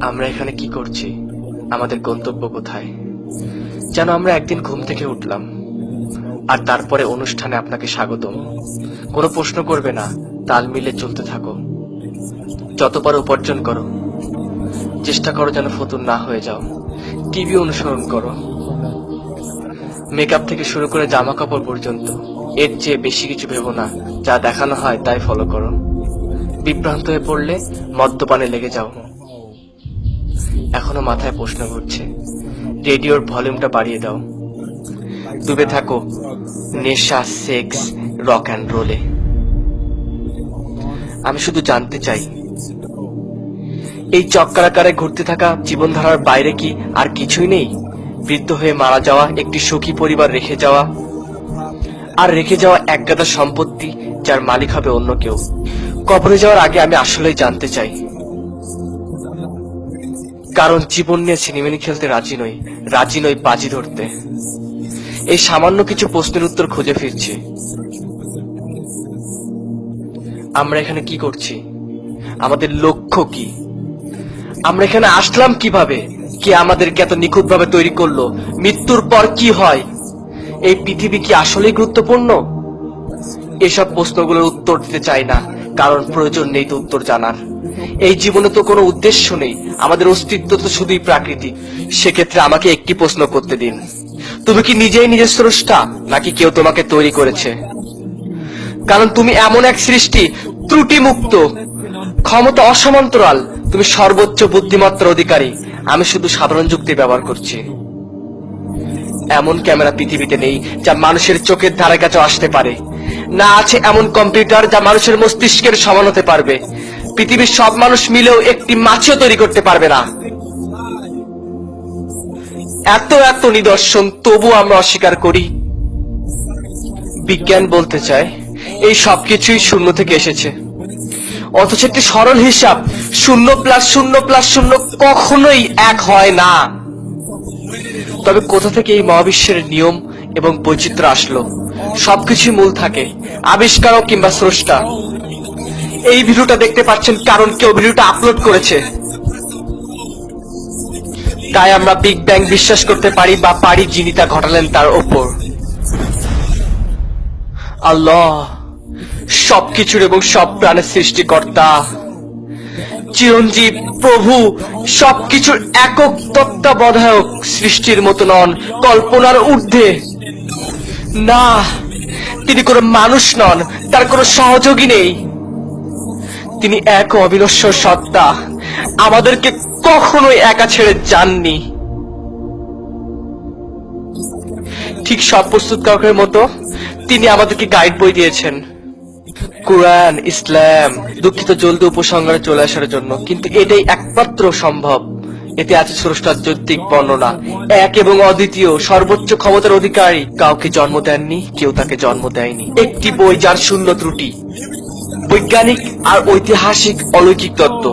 আমরা এখানে কি করছি? আমাদের গন্তব্য কোথায়? যেন আমরা একদিন ঘুম থেকে উঠলাম আর তারপরে অনুষ্ঠানে আপনাকে স্বাগতম। কোনো প্রশ্ন করবে না, তাল মিলে চলতে থাকো। যতবার উপার্জন করো, চেষ্টা করো যেন ফতুর না হয়ে যাও। টিভি অনুসরণ করো, মেকআপ থেকে শুরু করে জামা কাপড় পর্যন্ত। এর চেয়ে বেশি কিছু ভেবো না, যা দেখানো হয় তাই ফলো করো। বিভ্রান্ত হয়ে পড়লে মদ্যপানে লেগে যাও। এখনো মাথায় প্রশ্ন ঘুরছে, রেডিওর ভলিউমটা বাড়িয়ে দাও। ডুবে থাকো নেশা, সেক্স, রক অ্যান্ড রোলে। আমি শুধু জানতে চাই, এই চক্রাকারে ঘুরতে থাকা জীবনধারার বাইরে কি আর কিছুই নেই? বৃদ্ধ হয়ে মারা যাওয়া, একটি সুখী পরিবার রেখে যাওয়া, আর রেখে যাওয়া একগাদা সম্পত্তি যার মালিক হবে অন্য কেউ। কবরে যাওয়ার আগে আমি আসলেই জানতে চাই, কারণ জীবন নিয়ে সিনেমিনি খেলতে রাজি নই বাজি ধরতে। এই সামান্য কিছু প্রশ্নের উত্তর খুঁজে ফিরছি। আমরা এখানে কি করছি? আমাদের লক্ষ্য কি? আমরা এখানে আসলাম কিভাবে? কে আমাদেরকে এত নিখুঁত ভাবে তৈরি করলো? মৃত্যুর পর কি হয়? এই পৃথিবী কি আসলেই গুরুত্বপূর্ণ? এসব প্রশ্নগুলোর উত্তর দিতে চাই না, কারণ প্রয়োজন নেই তো উত্তর জানার। এই জীবনে তো কোনো উদ্দেশ্য নেই, আমাদের অস্তিত্ব তো শুধুই প্রাকৃতিক। সেক্ষেত্রে আমাকে একটি প্রশ্ন করতে দিন, তুমি কি নিজেই নিজের স্রষ্টা, নাকি কেউ তোমাকে তৈরি করেছে? কারণ তুমি এমন এক সৃষ্টি, ত্রুটি মুক্ত, ক্ষমতা অসমান্তরাল। তুমি সর্বোচ্চ বুদ্ধিমত্তার অধিকারী। আমি শুধু সাধারণ যুক্তি ব্যবহার করছি। এমন ক্যামেরা পৃথিবীতে নেই যা মানুষের চোখের ধারে কাছে আসতে পারে। না আছে এমন কম্পিউটার যা মানুষের মস্তিষ্কের সমান হতে পারবে। পৃথিবীর সব মানুষ মিলেও একটি মাছিও তৈরি করতে পারবে না। এত এত নিদর্শন, তবু আমরা অস্বীকার করি। বিজ্ঞান বলতে চায় এই সবকিছুই শূন্য থেকে এসেছে, অথচ একটি সরল হিসাব, 0+0+0 কখনোই 1 হয় না। তবে কোথা থেকে এই মহাবিশ্বের নিয়ম এবং বৈচিত্র্য আসলো? সবকিছু মূল থাকে, আবিষ্কারক কিংবা স্রষ্টা। এই ভিডিওটা দেখতে পাচ্ছেন কারণ কেউ ভিডিওটা আপলোড করেছে। তাই আমরা বিগ ব্যাং বিশ্বাস করতে পারি, বা পারি যিনি তা ঘটালেন তার ওপর। আল্লাহ সবকিছুর এবং সব প্রাণের সৃষ্টিকর্তা, চিরঞ্জীব, প্রভু, সবকিছুর একক তত্ত্বাবধায়ক। সৃষ্টির মতো নন, কল্পনার ঊর্ধ্বে। না, তিনি কোনো মানুষ নন, তার কোনো সহযোগী নেই। তিনি এক অবিনশ্বর সত্তা, আমাদেরকে কখনোই একা ছেড়ে যাননি। ঠিক সব প্রস্তুতকারকের মতো তিনি আমাদেরকে গাইড বই দিয়েছেন, কোরআন, ইসলাম। দুঃখিত জলদি উপসংহারে চলে আসার জন্য, কিন্তু এটাই একমাত্র সম্ভব। এতে আছে স্রষ্টার যৌক্তিক বর্ণনা, এক এবং অদ্বিতীয়, সর্বোচ্চ ক্ষমতার অধিকারী। কাউকে জন্ম দেননি, কেউ তাকে জন্ম দেয়নি। একটি বই যার শূন্য ত্রুটি, বৈজ্ঞানিক আর ঐতিহাসিক অলৌকিক তত্ত্ব।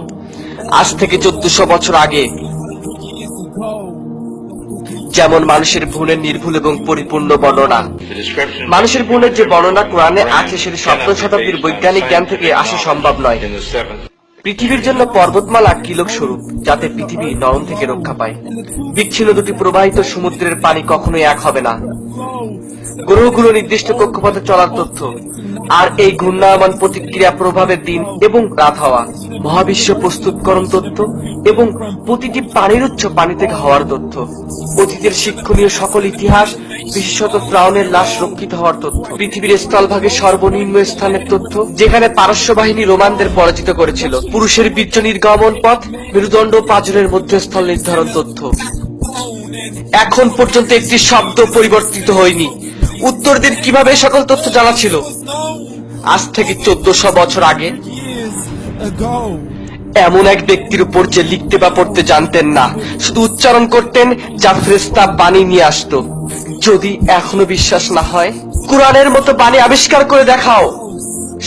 আজ থেকে 1400 বছর আগে যেমন মানুষের ভ্রূণের নির্ভুল এবং পরিপূর্ণ বর্ণনা, মানুষের ভ্রূণের যে বর্ণনা কোরআনে আছে, সেটি সপ্তম শতাব্দীর বৈজ্ঞানিক জ্ঞান থেকে আসা সম্ভব নয়। পৃথিবীর জন্য পর্বতমালা কিলক স্বরূপ, যাতে পৃথিবী নরম থেকে রক্ষা পায়। বিচ্ছিন্ন দুটি প্রবাহিত সমুদ্রের পানি কখনোই এক হবে না। গ্রহগুলো নির্দিষ্ট কক্ষপথে চলার তথ্য, আর এই ঘূর্ণায়মান প্রতিক্রিয়া প্রভাবের দিন এবং রাত হওয়া। মহাবিশ্ব প্রস্তুতকরণ তথ্য এবং প্রতিটি পানির উৎস পানি থেকে হওয়ার তথ্য। অতীতের শিক্ষণীয় সকল ইতিহাস, বিশেষত ফ্রাউনের লাশ রক্ষিত হওয়ার তথ্য। পৃথিবীর স্থলভাগের সর্বনিম্ন স্থানের তথ্য, যেখানে পারস্য বাহিনী রোমানদের পরাজিত করেছিল। পুরুষের বীর্য নির্গমন পথ, মেরুদণ্ড পাঁজরের মধ্যস্থল নির্ধারণ তথ্য। এখন পর্যন্ত একটি শব্দ পরিবর্তিত হয়নি। উত্তরদের কিভাবে সকল তথ্য জানা ছিল? আজ থেকে 1400 বছর আগে এমন এক ব্যক্তির উপর যে লিখতে বা পড়তে জানতেন না, শুধু উচ্চারণ করতেন, যা ফেরেশতা বাণী নিয়ে আসতো। যদি এখনো বিশ্বাস না হয়, কোরআনের মতো বাণী আবিষ্কার করে দেখাও।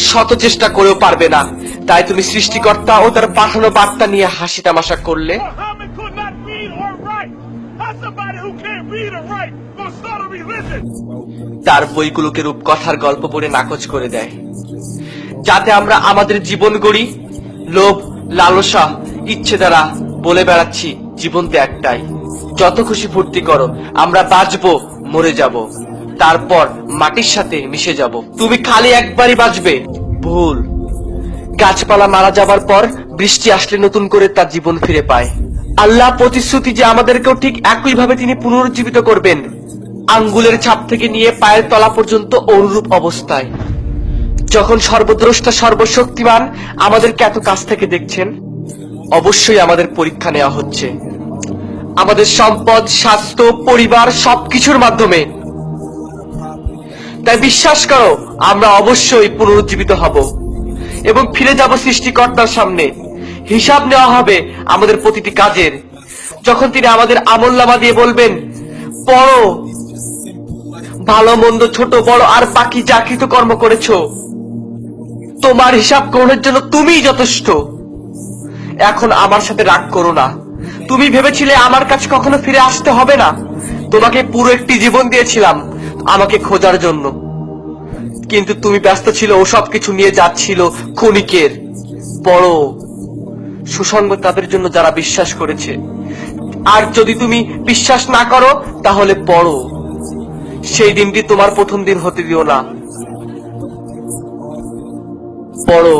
শত চেষ্টা করেও পারবে না। তাই তুমি সৃষ্টিকর্তা ও তার পাঠানো বার্তা নিয়ে হাসি তামাশা করলে। তার বইগুলোকে রূপকথার গল্প পড়ে নাকচ করে দেয়, যাতে আমরা আমাদের জীবন গড়ি লোভ, লালসা, ইচ্ছে দ্বারা, বলে বেড়াচ্ছি জীবন তো একটাই, যত খুশি ফুর্তি করো, আমরা বাঁচবো, মরে যাব, তারপর মাটির সাথে মিশে যাব। তুমি খালি একবারই বাঁচবে, ভুল। গাছপালা মারা যাবার পর বৃষ্টি আসলে নতুন করে তার জীবন ফিরে পায়। আল্লাহ প্রতিশ্রুতি যে আমাদেরকেও ঠিক একইভাবে তিনি পুনরুজ্জীবিত করবেন, আঙ্গুলের ছাপ থেকে নিয়ে পায়ের তলা পর্যন্ত অনুরূপ অবস্থায়। যখন সর্বদ্রষ্টা সর্বশক্তিমান আমাদেরকে এত কাছ থেকে দেখছেন, অবশ্যই আমাদের পরীক্ষা নেওয়া হচ্ছে, আমাদের সম্পদ, স্বাস্থ্য, পরিবার সবকিছুর মাধ্যমে। তাই বিশ্বাস করো, আমরা অবশ্যই পুনরুজ্জীবিত হব এবং ফিরে যাব সৃষ্টিকর্তার সামনে। হিসাব নেওয়া হবে আমাদের প্রতিটি কাজের, যখন তিনি আমাদের আমলনামা দিয়ে বলবেন, পড়ো, ভালো মন্দ, ছোট বড় আর বাকি যা কৃতকর্ম করেছো, তোমার হিসাব গ্রহণের জন্য তুমিই যথেষ্ট। এখন আমার সাথে রাগ করো না। তুমি ভেবেছিলে আমার কাছে কখনো ফিরে আসতে হবে না। তোমাকে পুরো একটি জীবন দিয়েছিলাম আমাকে খোঁজার জন্য, কিন্তু তুমি ব্যস্ত ছিল ওসব কিছু নিয়ে যাচ্ছিল ক্ষণিকের। পড়ো, সুসংগ তাদের জন্য যারা বিশ্বাস করেছে। আর যদি তুমি বিশ্বাস না করো তাহলে পড়ো, সেই দিনটি তোমার প্রথম দিন হতে দিও না। পড়ো।